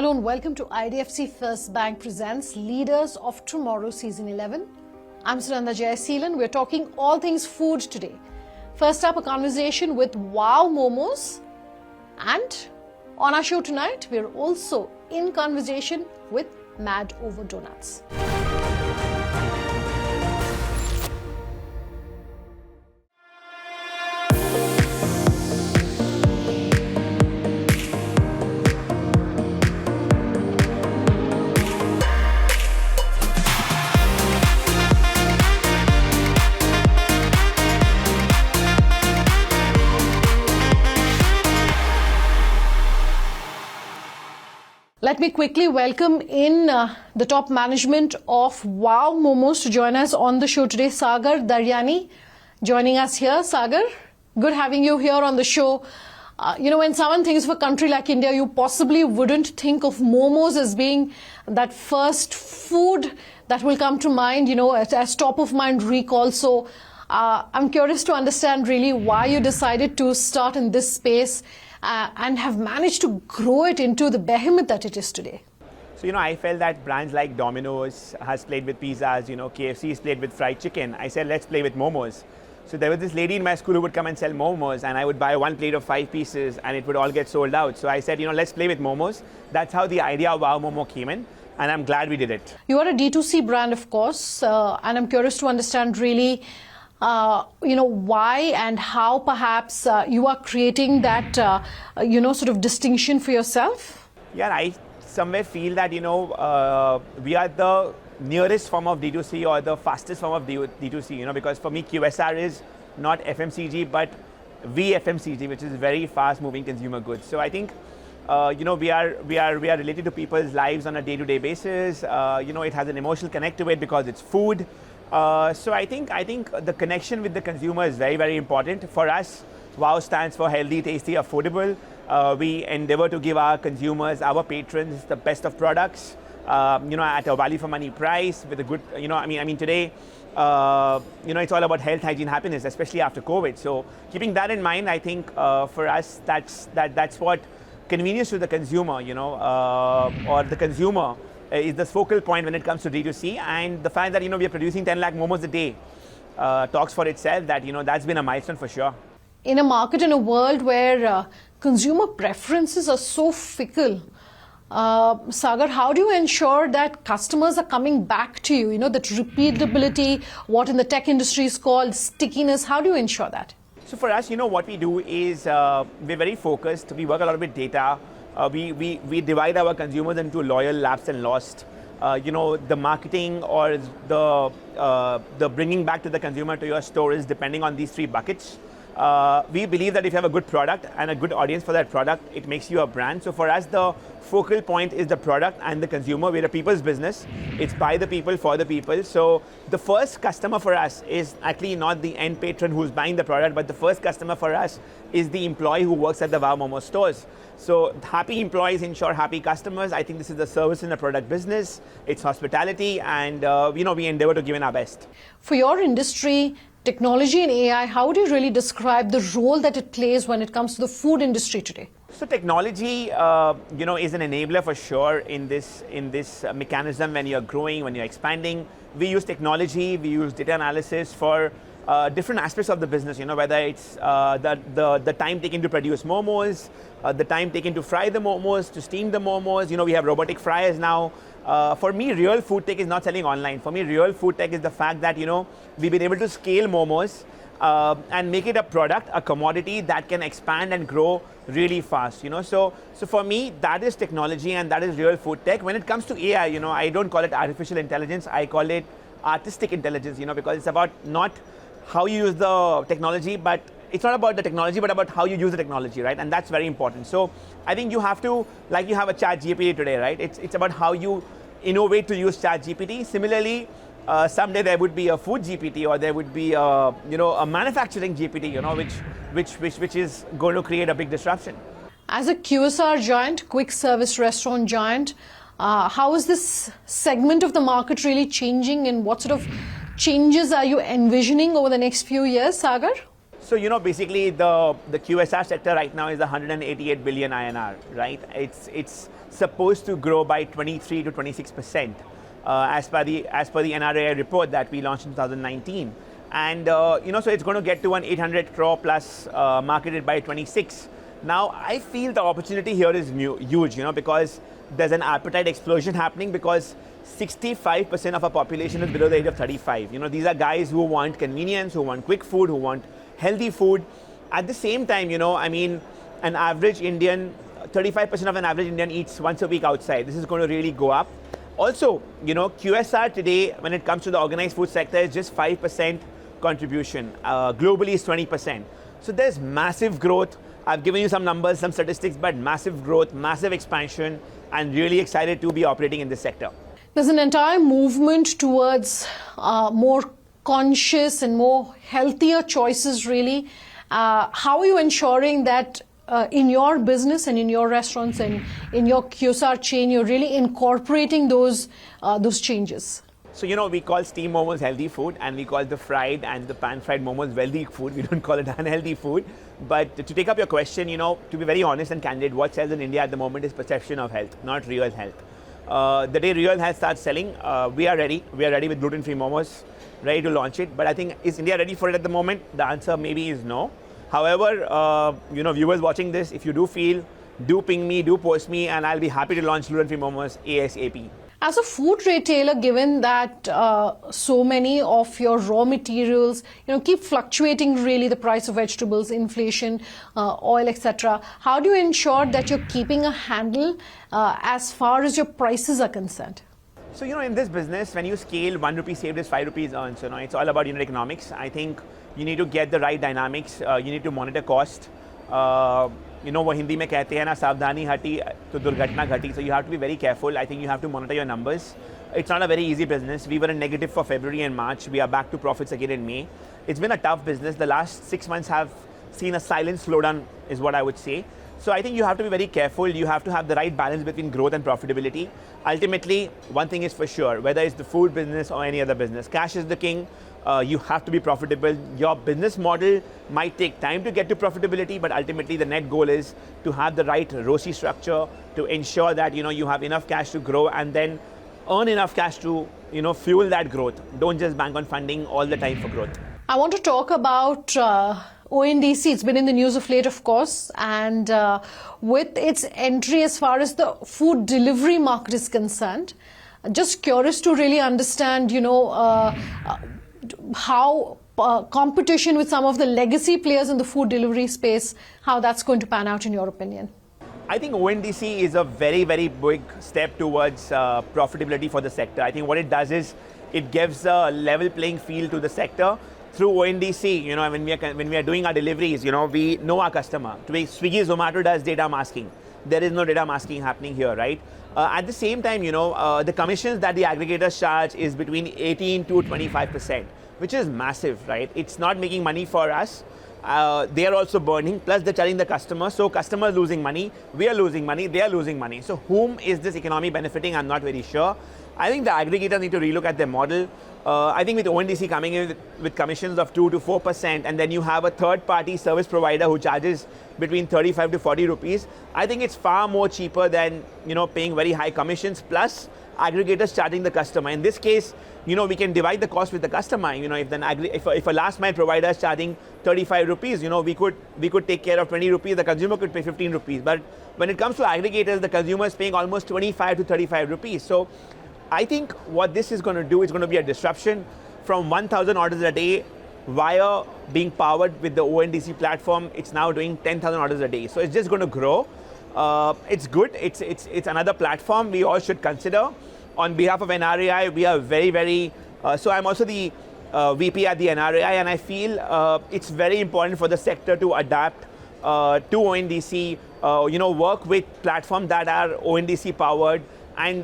Hello and welcome to IDFC First Bank presents Leaders of Tomorrow Season 11. I'm Sunanda Jayaseelan. We're talking all things food today. First up, a conversation with Wow Momos. And on our show tonight, we're also in conversation with Mad Over Donuts. Let me quickly welcome in the top management of Wow Momos to join us on the show today. Sagar, Daryani joining us here. Sagar, good having you here on the show. When someone thinks of a country like India, you possibly wouldn't think of momos as being that first food that will come to mind, as top of mind recall. So I'm curious to understand really why you decided to start in this space and have managed to grow it into the behemoth that it is today. So, I felt that brands like Domino's has played with pizzas, KFC has played with fried chicken. I said, let's play with momos. So there was this lady in my school who would come and sell momos, and I would buy one plate of 5 pieces and it would all get sold out. So I said, let's play with momos. That's how the idea of Wow Momo came in, and I'm glad we did it. You are a D2C brand, of course, and I'm curious to understand really why and how perhaps you are creating that, sort of distinction for yourself? Yeah, I somewhere feel that, we are the nearest form of D2C or the fastest form of D2C, because for me, QSR is not FMCG, but VFMCG, which is very fast moving consumer goods. So I think, we are related to people's lives on a day-to-day basis. It has an emotional connect to it because it's food. So I think the connection with the consumer is very, very important. For us, WOW stands for healthy, tasty, affordable. We endeavor to give our consumers, our patrons, the best of products, at a value for money price with a good, today, it's all about health, hygiene, happiness, especially after COVID. So keeping that in mind, I think for us, that's what convenience to the consumer, or the consumer is the focal point when it comes to D2C, and the fact that we are producing 10 lakh momos a day talks for itself that that's been a milestone for sure. In a market, in a world where consumer preferences are so fickle, Sagar, how do you ensure that customers are coming back to you? That repeatability, what in the tech industry is called stickiness. How do you ensure that? So for us, what we do is we're very focused. We work a lot with data. We divide our consumers into loyal, lapsed, and lost. The marketing or the bringing back to the consumer to your store is depending on these 3 buckets. We believe that if you have a good product and a good audience for that product, it makes you a brand. So for us, the focal point is the product and the consumer. We're a people's business. It's by the people, for the people. So the first customer for us is actually not the end patron who's buying the product, but the first customer for us is the employee who works at the Wow Momo stores. So happy employees ensure happy customers. I think this is the service in the product business. It's hospitality, and we endeavor to give in our best. For your industry, technology and AI, how would you really describe the role that it plays when it comes to the food industry today? So technology, is an enabler for sure in this mechanism when you're growing, when you're expanding. We use technology, we use data analysis for different aspects of the business, whether it's the time taken to produce momos, the time taken to fry the momos, to steam the momos. We have robotic fryers now. For me, real food tech is not selling online. For me, real food tech is the fact that, we've been able to scale momos and make it a product, a commodity that can expand and grow really fast, So for me, that is technology and that is real food tech. When it comes to AI, I don't call it artificial intelligence. I call it artistic intelligence, because it's about not how you use the technology, but it's not about the technology, but about how you use the technology, right? And that's very important. So I think you have to, like you have a chat GPT today, right? It's about how you innovate to use chat GPT. Similarly, someday there would be a food GPT, or there would be a manufacturing GPT, which is going to create a big disruption. As a QSR giant, quick service restaurant giant, how is this segment of the market really changing, and what sort of changes are you envisioning over the next few years, Sagar? So, basically the QSR sector right now is 188 billion INR, right? It's supposed to grow by 23 to 26%, as per the NRAI report that we launched in 2019. And, so it's going to get to an 800 crore plus marketed by 26. Now, I feel the opportunity here is huge, because there's an appetite explosion happening, because 65% of our population is below the age of 35. These are guys who want convenience, who want quick food, who want healthy food. At the same time, an average Indian, 35% of an average Indian eats once a week outside. This is going to really go up. Also, QSR today, when it comes to the organized food sector, is just 5% contribution. Globally, is 20%. So there's massive growth. I've given you some numbers, some statistics, but massive growth, massive expansion, and really excited to be operating in this sector. There's an entire movement towards more conscious and more healthier choices, really. How are you ensuring that in your business and in your restaurants and in your QSR chain, you're really incorporating those changes? So, we call steam momos healthy food, and we call the fried and the pan-fried momos wealthy food. We don't call it unhealthy food. But to take up your question, to be very honest and candid, what sells in India at the moment is perception of health, not real health. The day real health starts selling, we are ready. We are ready with gluten-free momos, ready to launch it. But I think, is India ready for it at the moment? The answer maybe is no. However, viewers watching this, if you do feel, do ping me, do post me, and I'll be happy to launch gluten-free momos ASAP. As a food retailer, given that so many of your raw materials, keep fluctuating really, the price of vegetables, inflation, oil, etc., how do you ensure that you're keeping a handle as far as your prices are concerned? So, in this business, when you scale, 1 rupee saved is 5 rupees earned. So, it's all about unit economics. I think you need to get the right dynamics. You need to monitor cost. वो हिंदी में कहते हैं ना, सावधानी हटी तो दुर्घटना घटी. So you have to be very careful. I think you have to monitor your numbers. It's not a very easy business. We were in negative for February and March. We are back to profits again in May. It's been a tough business. The last 6 months have seen a silent slowdown, is what I would say. So I think you have to be very careful. You have to have the right balance between growth and profitability. Ultimately, one thing is for sure, whether it's the food business or any other business, cash is the king. You have to be profitable. Your business model might take time to get to profitability, but ultimately the net goal is to have the right ROCE structure to ensure that you have enough cash to grow and then earn enough cash to fuel that growth. Don't just bank on funding all the time for growth. I want to talk about ONDC. It's been in the news of late, of course, and with its entry as far as the food delivery market is concerned, just curious to really understand, how competition with some of the legacy players in the food delivery space, how that's going to pan out in your opinion? I think ONDC is a very, very big step towards profitability for the sector. I think what it does is it gives a level playing field to the sector. Through ONDC, when we are doing our deliveries, we know our customer. Today, Swiggy, Zomato does data masking. There is no data masking happening here, right? At the same time, the commissions that the aggregators charge is between 18 to 25%, which is massive, right? It's not making money for us. They are also burning, plus they're charging the customer. So customers losing money, we are losing money, they are losing money. So whom is this economy benefiting? I'm not very sure. I think the aggregators need to relook at their model. I think with ONDC coming in with commissions of 2 to 4%, and then you have a third-party service provider who charges between 35 to 40 rupees, I think it's far more cheaper than paying very high commissions plus aggregators charging the customer. In this case, we can divide the cost with the customer. If a last mile provider is charging 35 rupees, we could take care of 20 rupees. The consumer could pay 15 rupees. But when it comes to aggregators, the consumer is paying almost 25 to 35 rupees. So I think what this is going to do is going to be a disruption from 1,000 orders a day via being powered with the ONDC platform. It's now doing 10,000 orders a day. So it's just going to grow. It's good. It's another platform we all should consider. On behalf of NRAI, we are very, very... so I'm also the VP at the NRAI, and I feel it's very important for the sector to adapt to ONDC, work with platforms that are ONDC powered, and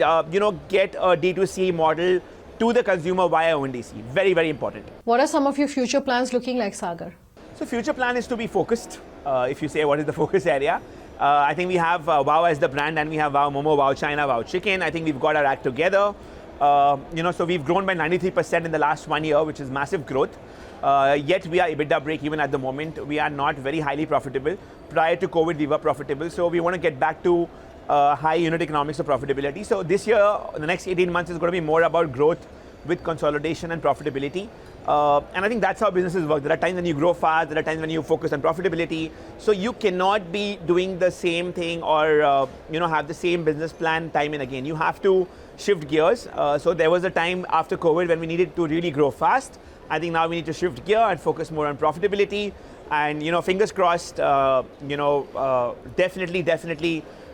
get a D2C model to the consumer via ONDC. Very, very important. What are some of your future plans looking like, Sagar? So future plan is to be focused. If you say what is the focus area, I think we have Wow as the brand, and we have Wow Momo, Wow China, Wow Chicken. I think we've got our act together. So we've grown by 93% in the last 1 year, which is massive growth. Yet we are EBITDA break even at the moment. We are not very highly profitable. Prior to COVID, we were profitable. So we want to get back to high unit economics of profitability. So this year, the next 18 months is going to be more about growth with consolidation and profitability. And I think that's how businesses work. There are times when you grow fast, there are times when you focus on profitability. So you cannot be doing the same thing or have the same business plan time and again. You have to shift gears. So there was a time after COVID when we needed to really grow fast. I think now we need to shift gear and focus more on profitability. And fingers crossed. Definitely.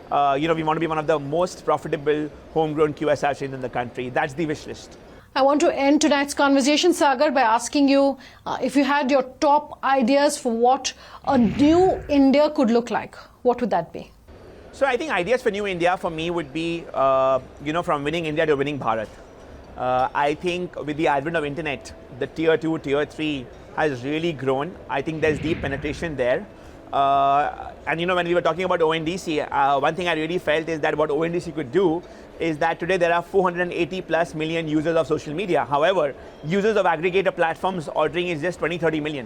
We want to be one of the most profitable homegrown QSR chains in the country. That's the wish list. I want to end tonight's conversation, Sagar, by asking you if you had your top ideas for what a new India could look like, what would that be? So I think ideas for new India for me would be, from winning India to winning Bharat. I think with the advent of internet, the tier 2, tier 3 has really grown. I think there's deep penetration there. And when we were talking about ONDC, one thing I really felt is that what ONDC could do is that today there are 480 plus million users of social media. However, users of aggregator platforms ordering is just 20-30 million.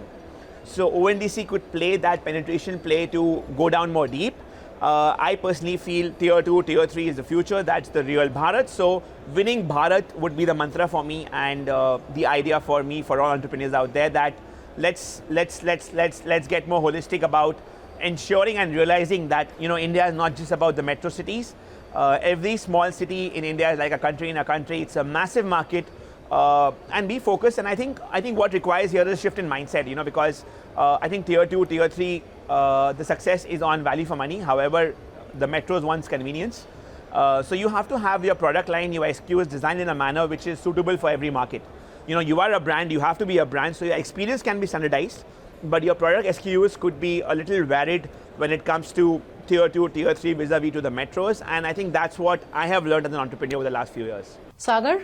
So ONDC could play that penetration play to go down more deep. I personally feel tier 2, tier 3 is the future. That's the real Bharat. So winning Bharat would be the mantra for me and the idea for me, for all entrepreneurs out there, that let's get more holistic about ensuring and realizing that India is not just about the metro cities. Every small city in India is like a country in a country. It's a massive market, and be focused. And I think what requires here is a shift in mindset. Because I think tier 2, tier 3, the success is on value for money. However, the metros wants convenience. So you have to have your product line, your SKUs designed in a manner which is suitable for every market. You are a brand, you have to be a brand, so your experience can be standardized, but your product SKUs could be a little varied when it comes to tier 2, tier 3 vis-a-vis to the metros. And I think that's what I have learned as an entrepreneur over the last few years. Sagar,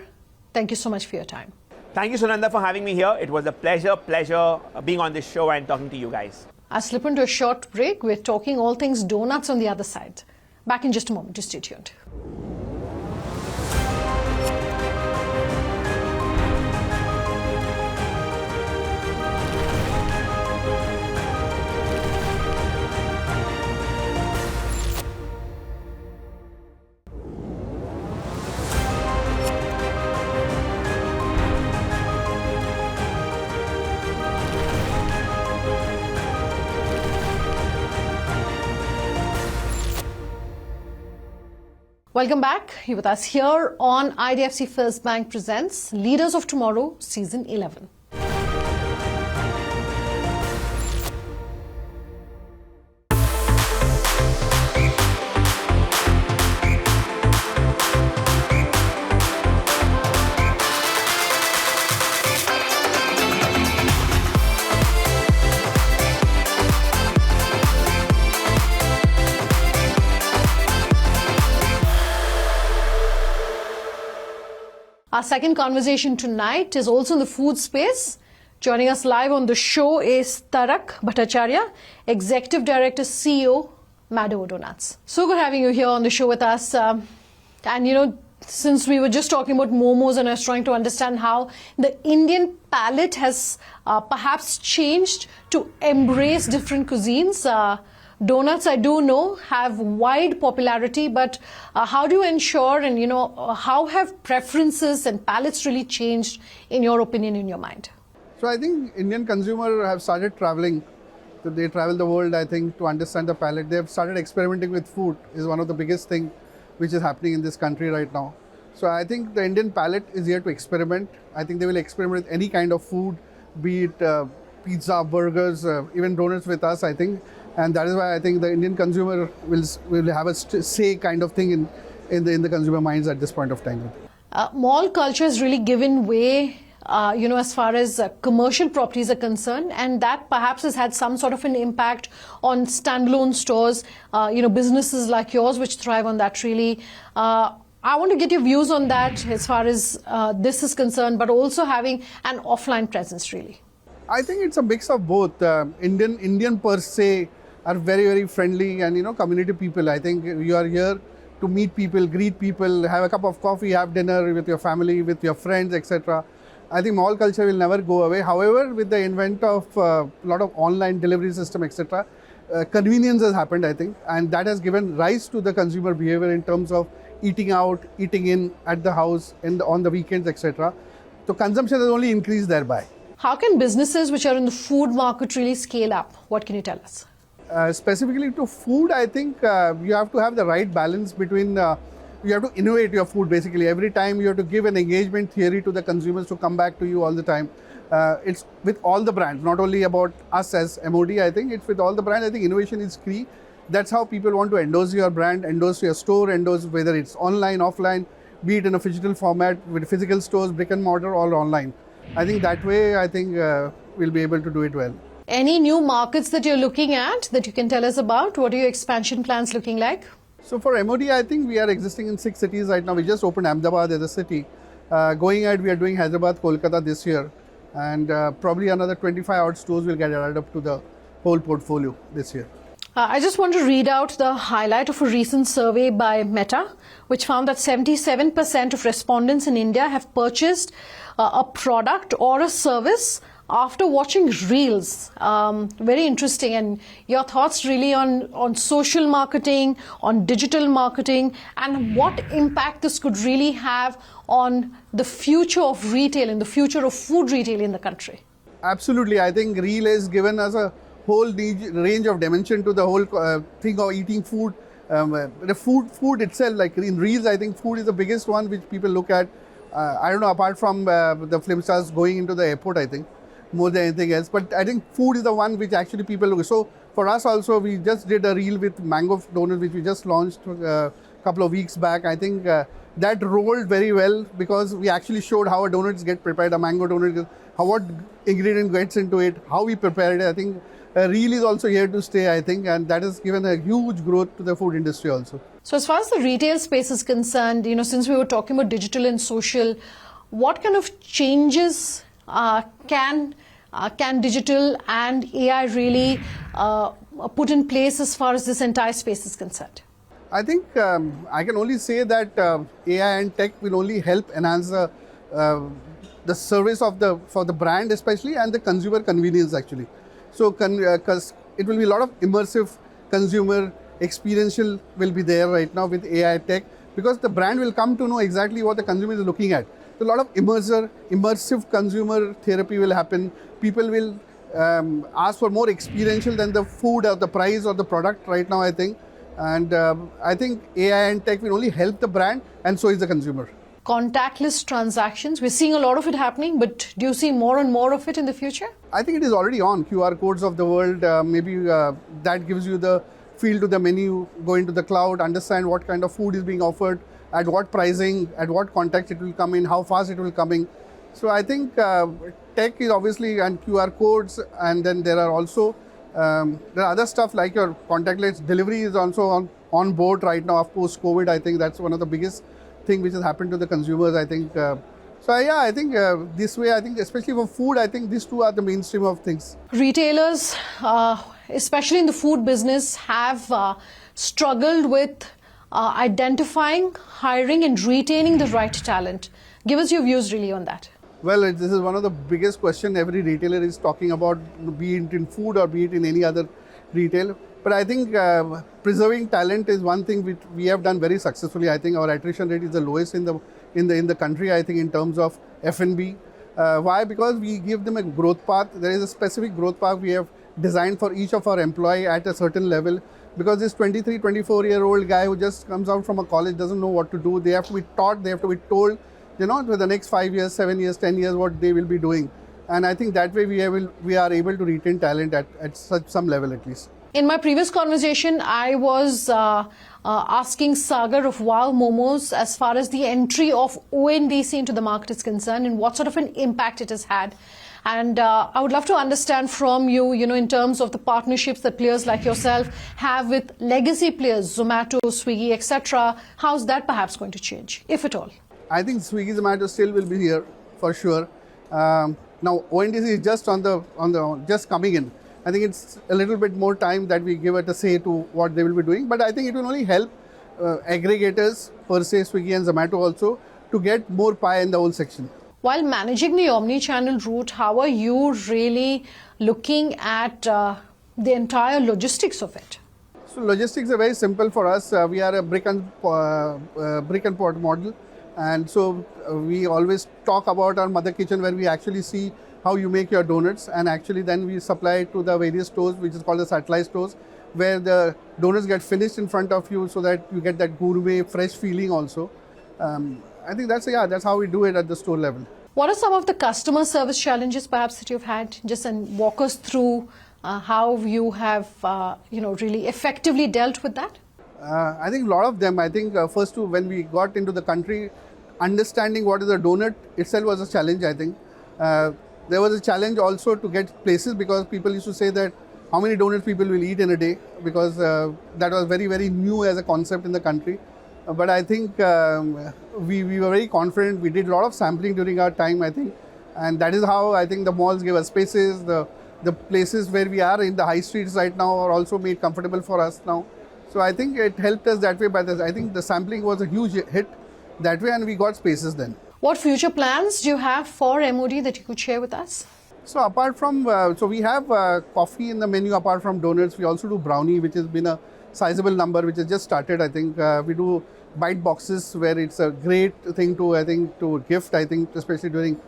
thank you so much for your time. Thank you, Sunanda, for having me here. It was a pleasure being on this show and talking to you guys. I'll slip into a short break. We're talking all things donuts on the other side. Back in just a moment. Just stay tuned. Welcome back. You're with us here on IDFC First Bank Presents Leaders of Tomorrow, Season 11. Our second conversation tonight is also in the food space. Joining us live on the show is Tarak Bhattacharya, Executive Director, CEO, Maddo Donuts. So good having you here on the show with us. Since we were just talking about momos and I was trying to understand how the Indian palate has perhaps changed to embrace different cuisines. Donuts, I do know, have wide popularity, but how do you ensure and, how have preferences and palates really changed, in your opinion, in your mind? So I think Indian consumer have started traveling. So they travel the world, I think, to understand the palate. They have started experimenting with food is one of the biggest thing which is happening in this country right now. So I think the Indian palate is here to experiment. I think they will experiment with any kind of food, be it pizza, burgers, even donuts with us, I think. And that is why I think the Indian consumer will have a say kind of thing in the consumer minds at this point of time. Mall culture has really given way, as far as commercial properties are concerned, and that perhaps has had some sort of an impact on standalone stores, businesses like yours which thrive on that really. I want to get your views on that as far as this is concerned, but also having an offline presence really. I think it's a mix of both. Indian per se are very, very friendly and, community people. I think you are here to meet people, greet people, have a cup of coffee, have dinner with your family, with your friends, etc. I think mall culture will never go away. However, with the invent of a lot of online delivery system, etc., convenience has happened, I think, and that has given rise to the consumer behavior in terms of eating out, eating in at the house, on the weekends, etc. So consumption has only increased thereby. How can businesses which are in the food market really scale up? What can you tell us? Specifically to food, I think you have to have the right balance between, you have to innovate your food basically. Every time you have to give an engagement theory to the consumers to come back to you all the time. It's with all the brands, not only about us as MOD, I think it's with all the brands. I think innovation is key. That's how people want to endorse your brand, endorse your store, endorse whether it's online, offline, be it in a Phygital format with physical stores, brick and mortar, or online. I think that way, I think we'll be able to do it well. Any new markets that you're looking at that you can tell us about? What are your expansion plans looking like? So for MOD, I think we are existing in 6 cities right now. We just opened Ahmedabad as a city. Going ahead, we are doing Hyderabad, Kolkata this year. And probably another 25 odd stores will get added up to the whole portfolio this year. I just want to read out the highlight of a recent survey by Meta, which found that 77% of respondents in India have purchased a product or a service after watching Reels. Very interesting. And your thoughts really on social marketing, on digital marketing, and what impact this could really have on the future of retail and the future of food retail in the country? Absolutely. I think Reel has given us a whole range of dimension to the whole thing of eating food. The food itself, like in Reels, I think food is the biggest one which people look at. I don't know, apart from the film stars going into the airport, I think, more than anything else. But I think food is the one which actually people look at. So for us also, we just did a Reel with mango donuts, which we just launched a couple of weeks back. I think that rolled very well because we actually showed how a donuts get prepared, a mango donut, what ingredient gets into it, how we prepare it. I think Reel is also here to stay, I think, and that has given a huge growth to the food industry also. So as far as the retail space is concerned, since we were talking about digital and social, what kind of changes can digital and AI really put in place as far as this entire space is concerned? I think I can only say that AI and tech will only help enhance the service for the brand especially, and the consumer convenience actually. So because it will be a lot of immersive consumer experiential will be there right now with AI tech, because the brand will come to know exactly what the consumer is looking at. So a lot of immersive consumer therapy will happen. People will ask for more experiential than the food or the price or the product right now, I think. And I think AI and tech will only help the brand, and so is the consumer. Contactless transactions, we're seeing a lot of it happening, but do you see more and more of it in the future? I think it is already on. QR codes of the world, maybe that gives you the feel to the menu, go into the cloud, understand what kind of food is being offered, at what pricing, at what context it will come in, how fast it will come in. So I think tech is obviously, and QR codes, and then there are also there are other stuff like your contactless delivery is also on board right now. Of course, COVID, I think that's one of the biggest thing which has happened to the consumers, I think. So yeah, I think this way, I think especially for food, I think these two are the mainstream of things. Retailers, especially in the food business, have struggled with identifying, hiring and retaining the right talent. Give us your views really on that. Well, this is one of the biggest questions every retailer is talking about, be it in food or be it in any other retail. But I think preserving talent is one thing which we have done very successfully. I think our attrition rate is the lowest in the country, I think, in terms of F&B. Why? Because we give them a growth path. There is a specific growth path we have designed for each of our employee at a certain level. Because this 23, 24-year-old guy who just comes out from a college doesn't know what to do. They have to be taught, they have to be told, for the next 5 years, 7 years, 10 years, what they will be doing. And I think that way we are able to retain talent at some level at least. In my previous conversation, I was asking Sagar of Wow Momos as far as the entry of ONDC into the market is concerned and what sort of an impact it has had. And I would love to understand from you, in terms of the partnerships that players like yourself have with legacy players, Zomato, Swiggy, etc. How's that perhaps going to change, if at all? I think Swiggy, Zomato still will be here for sure. Now ONDC is just just coming in. I think it's a little bit more time that we give it a say to what they will be doing. But I think it will only help aggregators per se, Swiggy and Zomato also, to get more pie in the whole section. While managing the omni-channel route, how are you really looking at the entire logistics of it? So logistics are very simple for us. We are a brick and port model, and so we always talk about our mother kitchen, where we actually see how you make your donuts, and actually then we supply it to the various stores, which is called the satellite stores, where the donuts get finished in front of you, so that you get that gourmet, fresh feeling also. I think that's how we do it at the store level. What are some of the customer service challenges perhaps that you've had? Just and walk us through how you have really effectively dealt with that. I think a lot of them. I think first when we got into the country, understanding what is a donut itself was a challenge. I think there was a challenge also to get places, because people used to say that how many donuts people will eat in a day, because that was very, very new as a concept in the country. But I think we were very confident. We did a lot of sampling during our time, I think, and that is how I think the malls gave us spaces. The places where we are in the high streets right now are also made comfortable for us now. So I think it helped us that way. But I think the sampling was a huge hit that way, and we got spaces then. What future plans do you have for MOD that you could share with us? So apart from, we have coffee in the menu. Apart from donuts, we also do brownie, which has been a sizable number, which has just started. I think we do bite boxes, where it's a great thing to gift. I think especially during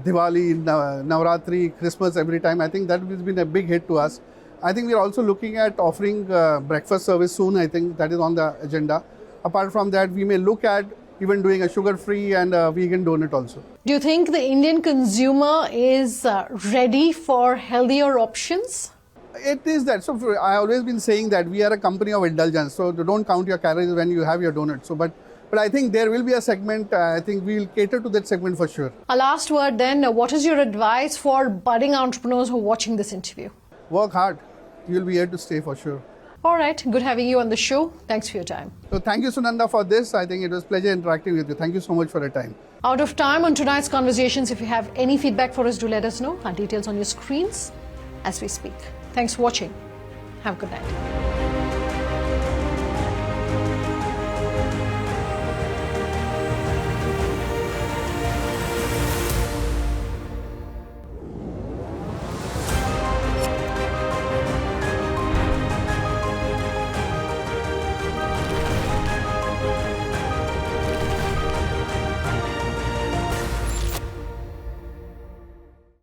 Diwali, Navratri, Christmas, every time. I think that has been a big hit to us. I think we're also looking at offering breakfast service soon. I think that is on the agenda. Apart from that, we may look at even doing a sugar-free and a vegan donut also. Do you think the Indian consumer is ready for healthier options? It is that. So I always been saying that we are a company of indulgence. So don't count your calories when you have your donut. So, but I think there will be a segment. I think we will cater to that segment for sure. A last word then. What is your advice for budding entrepreneurs who are watching this interview? Work hard. You will be here to stay for sure. All right. Good having you on the show. Thanks for your time. So thank you, Sunanda, for this. I think it was a pleasure interacting with you. Thank you so much for your time. Out of time on tonight's conversations. If you have any feedback for us, do let us know. Our details on your screens as we speak. Thanks for watching. Have a good night.